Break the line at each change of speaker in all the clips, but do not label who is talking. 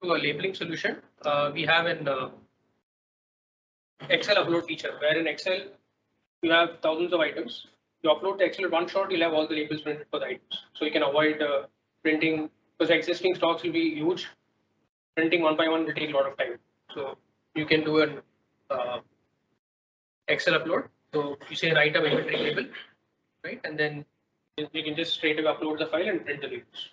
to a labeling solution, we have an Excel upload feature where in Excel you have thousands of items. You upload the Excel one shot, you'll have all the labels printed for the items. So you can avoid printing because existing stocks will be huge. Printing one by one will take a lot of time. So you can do an Excel upload. So you say an item inventory label, right? And then you can just straight away upload the file and print the labels.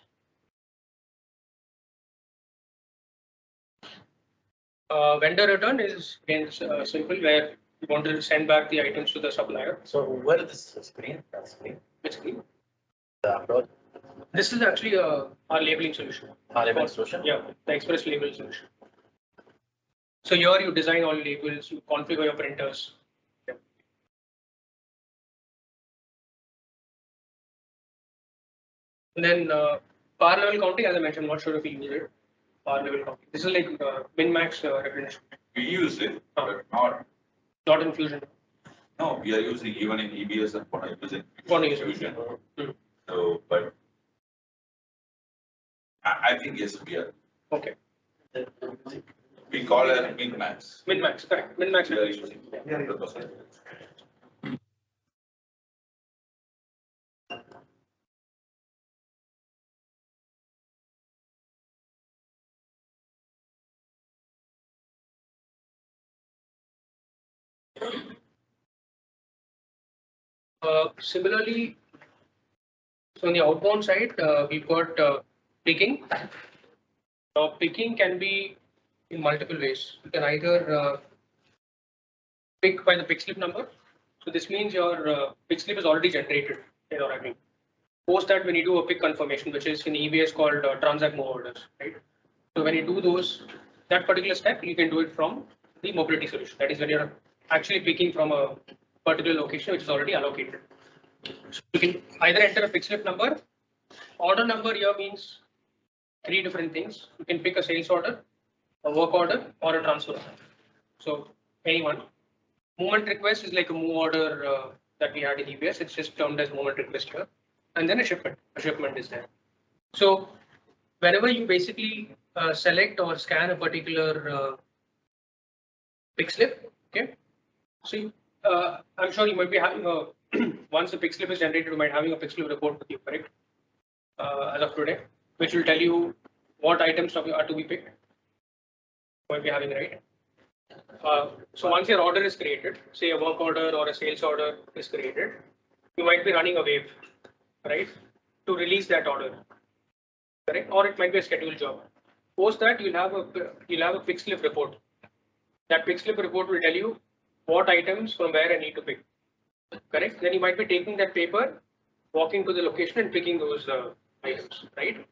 Vendor return is again simple where you want to send back the items to the supplier.
So where is this screen?
Which screen?
The upload.
This is actually our labeling solution.
Our labeling solution?
Yeah, the Express label solution. So here you design all labels, you configure your printers. Yeah. And then par level counting, as I mentioned, I'm not sure if you use it. Par level counting. This is like min-max replenishment.
We use it, but
not in Fusion.
no, we are using even in EBS and for using Fusion. So, but I think yes, we are.
Okay.
We call it min-max.
Min-max, correct. Min-max
We are
replenishment.
using.
Similarly, so on the outbound side, we've got picking. Picking can be in multiple ways. You can either pick by the pick slip number. So this means your pick slip is already generated in your admin. Post that, when you do a pick confirmation, which is in EBS called transact move orders, right? So when you do those, that particular step, you can do it from the mobility solution. That is when you're actually picking from a particular location which is already allocated. So you can either enter a pick slip number. Order number here means three different things. You can pick a sales order, a work order, or a transfer order. So anyone. Movement request is like a move order that we had in EBS. It's just termed as movement request here. And then a shipment. A shipment is there. So whenever you basically select or scan a particular pick slip, okay. So I'm sure you might be having a once the pick slip is generated, you might having a pick slip report with you, correct? As of today, which will tell you what items are to be picked. You might be having, right? So once your order is created, say a work order or a sales order is created, you might be running a wave, right, to release that order, correct? Or it might be a scheduled job. Post that, you'll have a pick slip report. That pick slip report will tell you what items from where I need to pick, correct? Then you might be taking that paper, walking to the location and picking those items, right?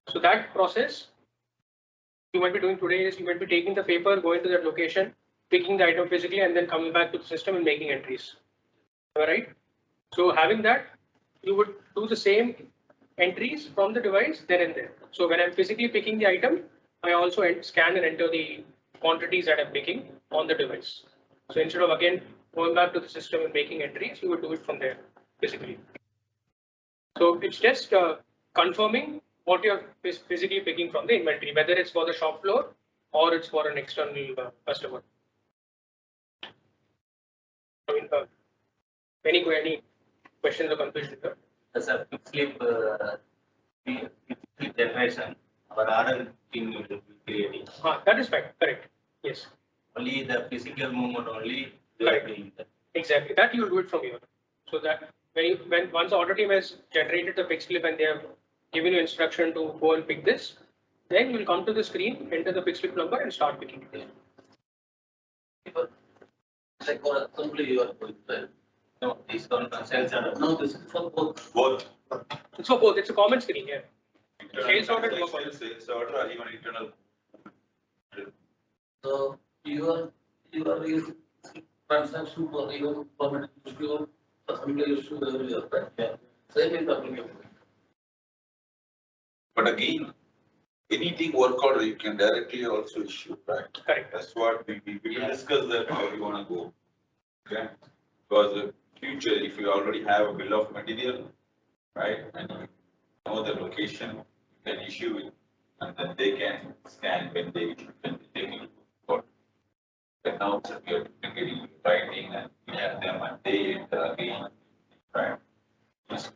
So that process you might be doing today is you might be taking the paper, going to that location, picking the item physically, and then coming back to the system and making entries. All right. So having that, you would do the same entries from the device then and there. So when I'm physically picking the item, I also scan and enter the quantities that I'm picking on the device. So instead of again going back to the system and making entries, you would do it from there physically. So it's just confirming what you're physically picking from the inventory, whether it's for the shop floor or it's for an external customer. I mean, any questions or confusion here?
As a pick slip generation, our order team will be creating.
That is fact, correct. Yes.
Only the physical movement only.
Exactly. That you'll do it from here. So that when once the order team has generated the pick slip and they have given you instruction to go and pick this, then you'll come to the screen, enter the pick slip number and start picking it.
Like for simply you are going to no, this one sales order. No, this is for both.
Both.
It's for both. It's a common screen here.
Sales order, sales order, or even internal.
So you are using transaction for even permanent issue, assembly issue earlier, right? Yeah. Same is applicable.
But again, anything work order you can directly also issue, right?
Correct.
That's what we will discuss that how you want to go. Okay. Because the future, if you already have a bill of material, right, and you know the location, you can issue it and then they can scan when they need to. But now we are getting writing and them and they enter again, right? Yes.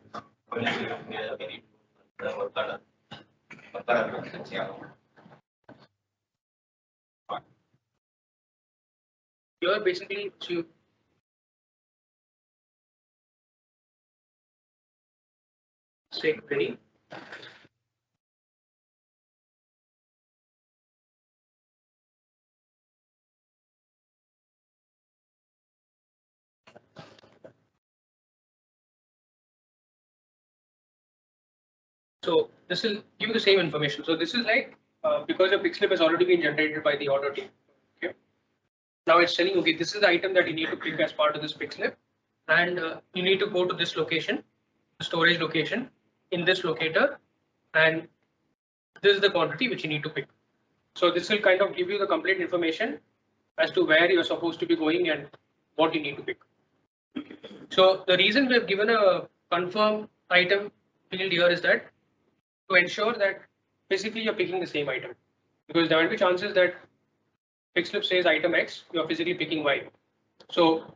Here basically you say query. So this will give you the same information. So this is like because your pixlip has already been generated by the order team. Okay. Now it's telling okay, this is the item that you need to pick as part of this pixlip, and you need to go to this location, the storage location, in this locator, and this is the quantity which you need to pick. So this will kind of give you the complete information as to where you're supposed to be going and what you need to pick. So the reason we have given a confirm item field here is that to ensure that physically you're picking the same item, because there might be chances that pixlip says item X, you're physically picking Y. So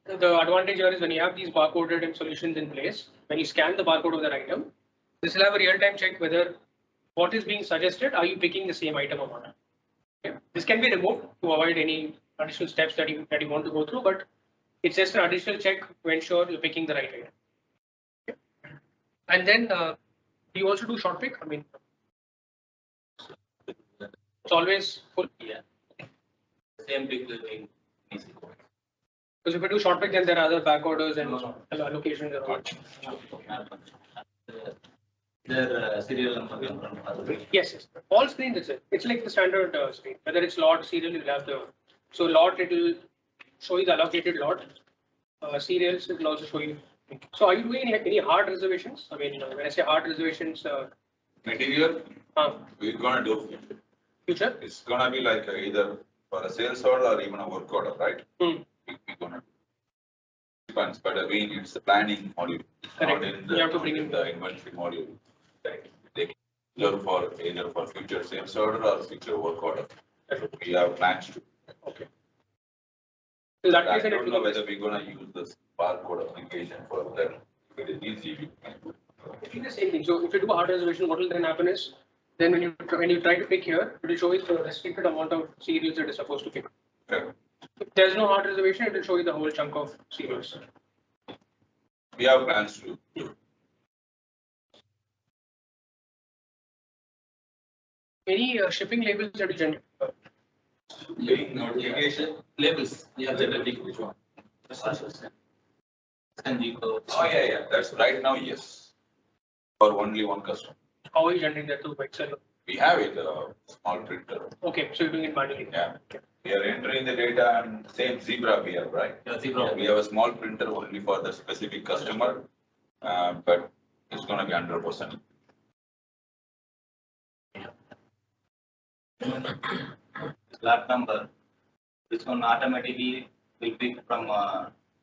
the advantage here is when you have these barcoded solutions in place, when you scan the barcode of that item, this will have a real-time check whether what is being suggested, are you picking the same item or not? Okay. This can be removed to avoid any additional steps that you want to go through, but it's just an additional check to ensure you're picking the right item. Okay. And then you also do short pick. I mean, it's always full.
Yeah. Same pick will be easy.
Because if you do short pick, then there are other back orders and allocations and all.
Their serial number.
Yes. All screens it's like the standard screen. Whether it's lot, serial, you'll have the so lot it will show you the allocated lot. Serials it will also show you. So are you doing any hard reservations? I mean, when I say hard reservations,
Material, we're gonna do.
future.
It's gonna be like either for a sales order or even a work order, right?
Hmm.
We're gonna depends, but again, it's the planning module.
Correct.
Not in
You have to bring in
the inventory module. Right. They can either for future sales order or future work order. We have plans to.
Okay. So that
I
case, then it
don't
will
know
be
whether we're gonna use this barcode application for that. If it is easy, we can do.
It will be the same thing. So if you do a hard reservation, what will then happen is, then when you try to pick here, it will show you the restricted amount of serials that is supposed to pick.
Okay.
If there's no hard reservation, it will show you the whole chunk of serials.
We have plans to do.
Any shipping labels that you generate?
Notification.
Labels, yeah, generally which one?
Oh, yeah, that's right now, yes. For only one customer.
How are you generating that through Excel?
We have it, small printer.
Okay, so you're doing it manually.
Yeah. We are entering the data and same Zebra we have, right?
Yeah, Zebra.
We have a small printer only for the specific customer, but it's gonna be 100%.
Lot number, which one automatically will be from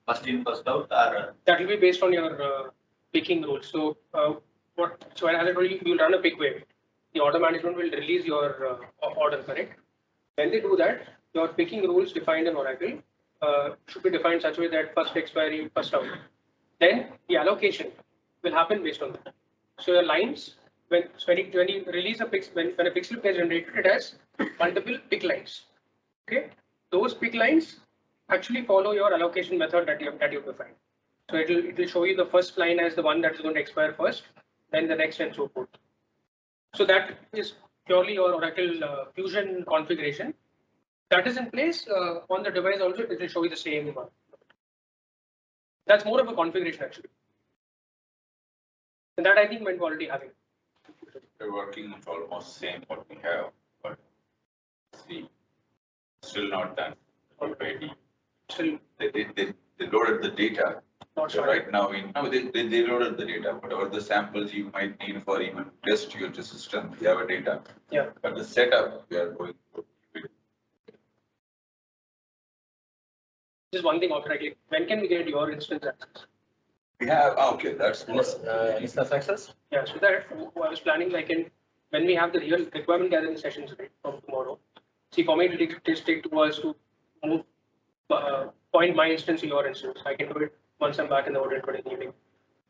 first in, first out, or?
That will be based on your picking rules. So so as I told you, you'll run a pick wave. The auto management will release your order, correct? When they do that, your picking rules defined in Oracle should be defined such a way that first expiry, first out. Then the allocation will happen based on that. So your lines, when you release a pix, when a pixel gets generated, it has multiple pick lines. Okay, those pick lines actually follow your allocation method that you have defined. So it will show you the first line as the one that is going to expire first, then the next and so forth. So that is purely your Oracle Fusion configuration. That is in place on the device also. It will show you the same one. That's more of a configuration actually. And that I think we're already having.
We're working on almost same what we have, but see, still not done already.
Still
They loaded the data.
not
So
sure.
right now, they loaded the data, whatever the samples you might need for even test your system, we have a data.
Yeah.
But the setup, we are going to.
Just one thing automatically. When can we get your instance access?
We have, okay, that's.
Instance access?
Yeah, so that I was planning like in when we have the real requirement gathering sessions, right, from tomorrow, see, for me, it will just take 2 hours to move, point my instance to your instance. I can do it once I'm back in the Odin today evening.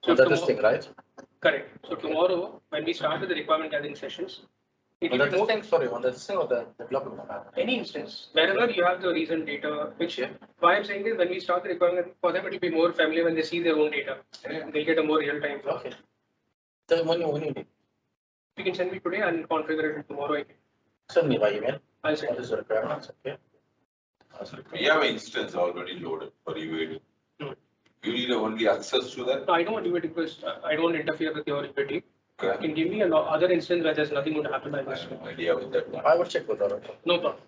So
That is thing, right?
correct. So tomorrow, when we start with the requirement gathering sessions, it
On
will
the
be more
thing, sorry, on the thing or the development?
any instance, wherever you have the recent data, which why I'm saying is when we start the requirement for them, it will be more familiar when they see their own data. They'll get a more real time.
Okay. So when you need,
You can send me today and configure it tomorrow. I can.
send me by email.
I'll
What
send
is the requirements? Okay.
We have an instance already loaded for UAT.
Hmm.
You need only access to that.
No, I don't want UAT because I don't want to interfere with your UAT. You
Okay.
can give me another instance where there's nothing going to happen. I
I
just
have no idea with that one.
I will check with her.
no problem.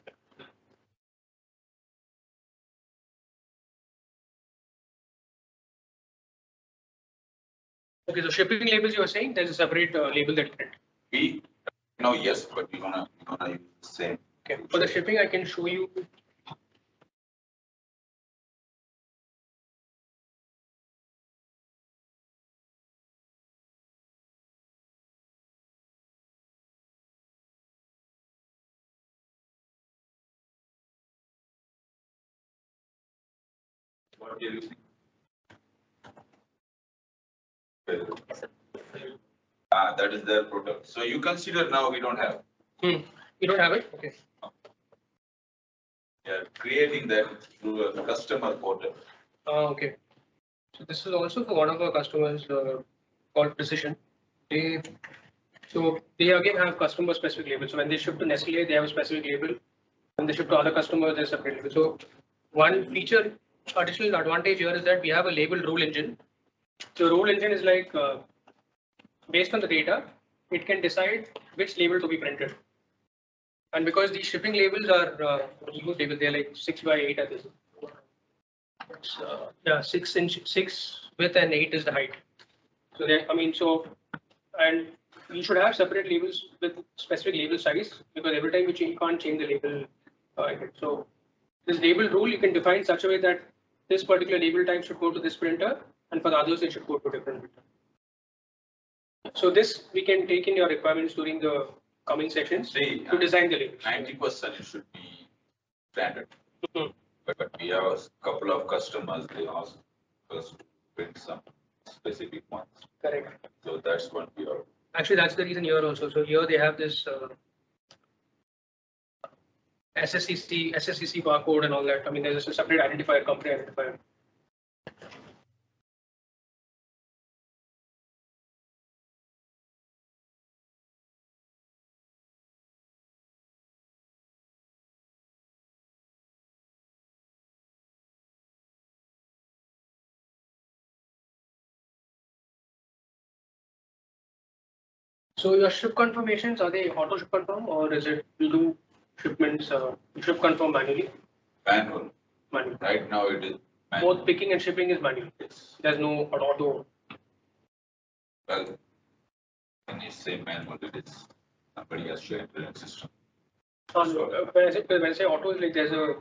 Okay, so shipping labels you are saying there's a separate label that you print.
We, no, yes, but we're gonna use the same.
Okay, for the shipping I can show you.
What do you think? That is their product. So you consider now we don't have.
You don't have it? Okay.
We are creating that through a customer portal.
Okay. So this is also for one of our customers called Precision. They again have customer specific labels. So when they ship to Nestle, they have a specific label. When they ship to other customers, there's a separate label. So one feature, additional advantage here is that we have a label rule engine. So rule engine is like based on the data, it can decide which label to be printed. And because these shipping labels are huge labels, they're like 6 by 8 at this. Yeah, 6 inch, 6 width and 8 is the height. So and you should have separate labels with specific label size because every time you can't change the label. So this label rule you can define such a way that this particular label type should go to this printer and for the others it should go to a different printer. So this we can take in your requirements during the coming sessions to design the labels.
90% it should be standard.
Mhm.
But we have a couple of customers, they ask us to print some specific ones.
Correct.
So that's what we are.
Actually, that's the reason here also. So here they have this SSCC barcode and all that. I mean, there's a separate identifier, company identifier. So your ship confirmations, are they auto ship confirm or is it you do shipments, ship confirm manually?
Manual.
Manual.
Right now it is. manual.
Both picking and shipping is manual.
Yes.
There's no auto.
Well, when you say manual, it is somebody has to enter in system.
When I say auto, is like there's a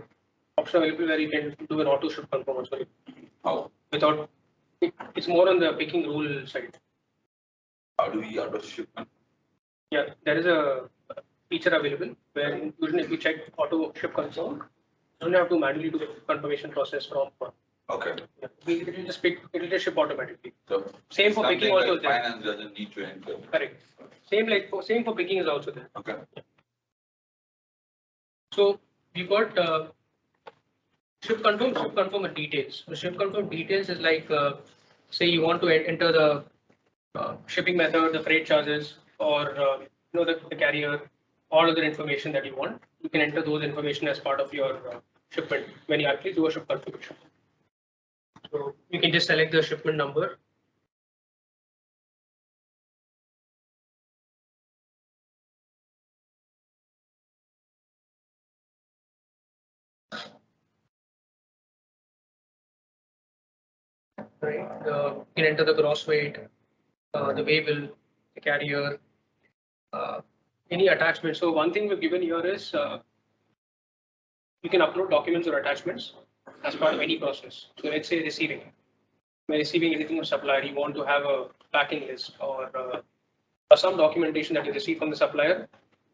option available where you can do an auto ship confirm also.
How?
Without, it's more on the picking rule side.
How do we auto shipment?
Yeah, there is a feature available where usually if you check auto ship confirm, you don't have to manually do the confirmation process from.
Okay.
Yeah, it will just pick, it will just ship automatically.
So
Same for picking also is there.
finance doesn't need to enter.
Correct. Same for picking is also there.
Okay.
So we got ship confirm and details. So ship confirm details is like say you want to enter the shipping method, the freight charges, or the carrier, all other information that you want. You can enter those information as part of your shipment when you actually do a ship confirmation. So you can just select the shipment number. Right. You can enter the gross weight, the weighbill, the carrier, any attachment. So one thing we've given here is you can upload documents or attachments as part of any process. So let's say receiving. When receiving anything from supplier, you want to have a packing list or some documentation that you receive from the supplier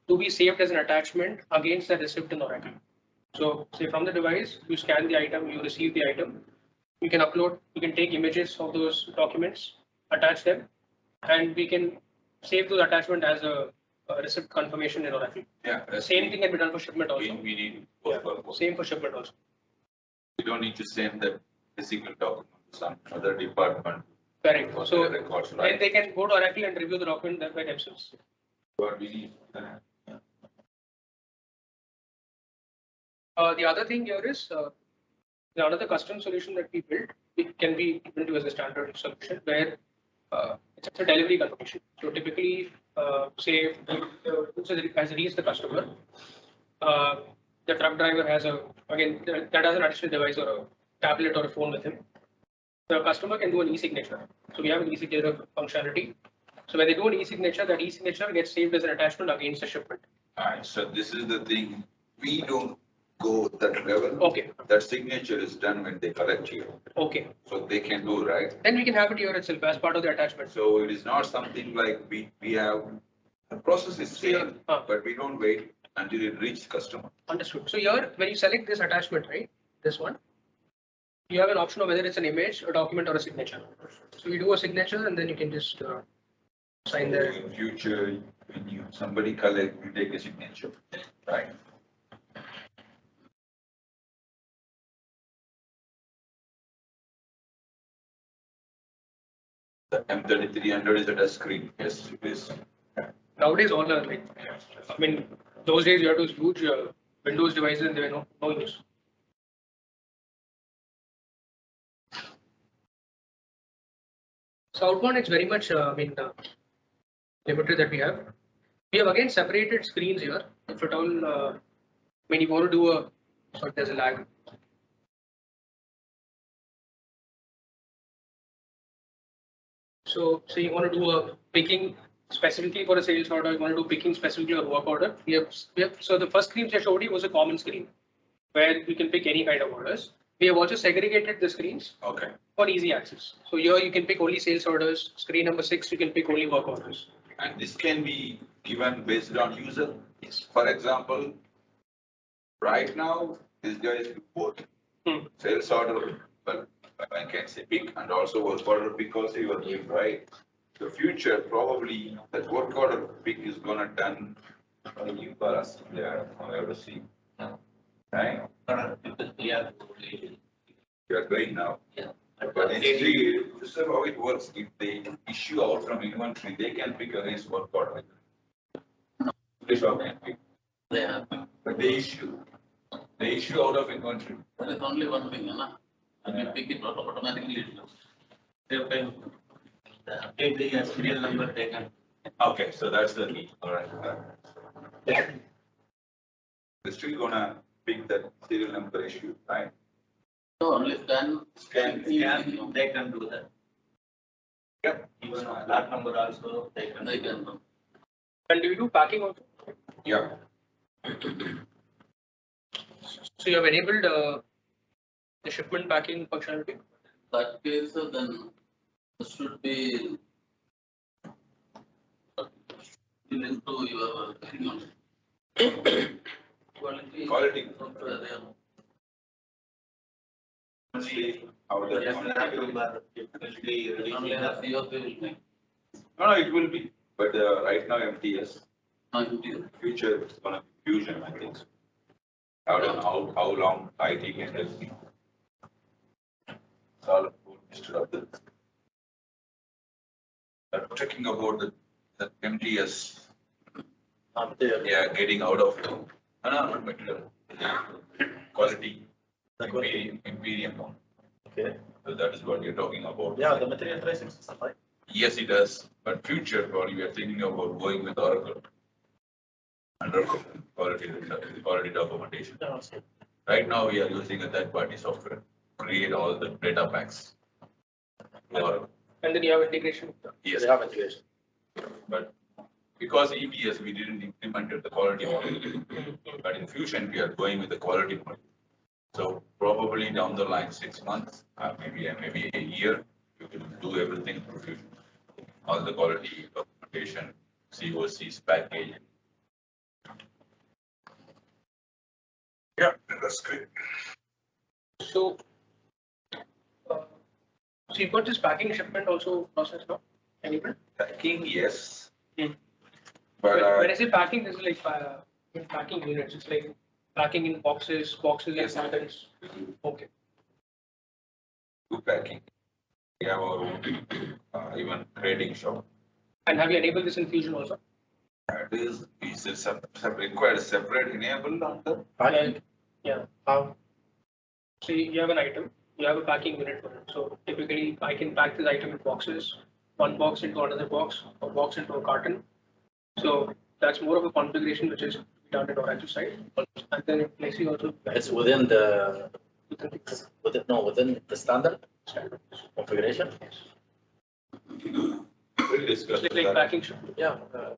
to be saved as an attachment against the receipt in Oracle. So say from the device, you scan the item, you receive the item, you can upload, you can take images of those documents, attach them, and we can save those attachment as a receipt confirmation in Oracle.
Yeah.
Same thing can be done for shipment
We,
also.
we need both for both.
Same for shipment also.
We don't need to send the physical document to some other department
Correct.
for
So
their records,
then
right?
they can go to Oracle and review the document by themselves.
But we need.
The other thing here is another custom solution that we built. It can be given to as a standard solution where it's a delivery confirmation. So typically, say goods has reached the customer, the truck driver has that has an additional device or a tablet or a phone with him. The customer can do an e-signature. So we have an e-signature functionality. So when they do an e-signature, that e-signature gets saved as an attachment against the shipment.
Alright, so this is the thing, we don't go that level.
Okay.
That signature is done when they collect here,
Okay.
so they can do, right?
Then we can have it here itself as part of the attachment.
So it is not something like we have, the process is same, but we don't wait until it reaches customer.
Understood. So here, when you select this attachment, right, this one, you have an option of whether it's an image, a document, or a signature. So you do a signature and then you can just sign there.
In future, when you, somebody collect, you take a signature, right? The M3300 is a touch screen, yes, it is.
Nowadays, all are like, I mean, those days you had those huge Windows devices and they were no use. So outbound, it's very much, limited that we have. We have again separated screens here. If at all, when you want to do so there's a lag. So you want to do a picking specifically for a sales order, you want to do picking specifically or work order. We have, so the first screen which I showed you was a common screen where you can pick any kind of orders. We have also segregated the screens
Okay.
for easy access. So here you can pick only sales orders. Screen number 6, you can pick only work orders.
And this can be given based on user.
Yes.
For example, right now, this guy is both sales order, but I can say pick and also work order because you are new, right? The future, probably that work order pick is gonna done by you for us, yeah, however, see. Right?
Yeah.
You are going now.
Yeah.
But initially, this is how it works. If they issue out from inventory, they can pick against work order. They shall can pick,
Yeah.
but they issue out of inventory.
There is only one thing, na? When you pick it automatically. Same time. Take the serial number taken.
Okay, so that's the need, all right. They're still gonna pick that serial number issue, right?
So only scan.
Scan,
They can do that.
Yep.
Even lot number also, they can do.
And do you do packing also?
Yeah.
So you have enabled the shipment packing functionality?
That case, then it should be linked to your
Quality.
software, yeah.
See how that configuration.
Only the COP will make.
No, it will be, but right now MTS,
Until
future it's gonna be fusion, I think. I don't know how long IT can help me. Solid code instead of the. Talking about the MTS,
Not there.
yeah, getting out of, no, but quality, Imperium one.
Okay.
So that is what you're talking about.
Yeah, the material tracing system, right?
Yes, it does, but future, probably we are thinking about going with Oracle. Under quality documentation.
Yeah, okay.
Right now, we are using a third-party software, create all the data packs. Oracle.
And then you have integration.
Yes,
They have integration.
but because EBS, we didn't implement the quality model. But in Fusion, we are going with the quality model. So probably down the line, 6 months, maybe a year, you will do everything through Fusion. All the quality documentation, COCs package.
Yeah, that's great.
So, so you've got this packing shipment also process now? Anything?
Packing, yes.
Hmm.
But
When I say packing, this is like packing units. It's like packing in boxes and
Yes.
cartons. Okay.
do packing. We have our own, even trading shop.
And have you enabled this in Fusion also?
That is it required separate enable on the
Well, yeah. So you have an item, you have a packing unit for it. So typically, I can pack this item in boxes, one box into another box, a box into a carton. So that's more of a configuration which is done in Oracle side. And then in Plexi also.
It's within the,
Within
within the standard
standard.
configuration?
Yes.
we'll discuss
It's like
that.
packing shop.
Yeah,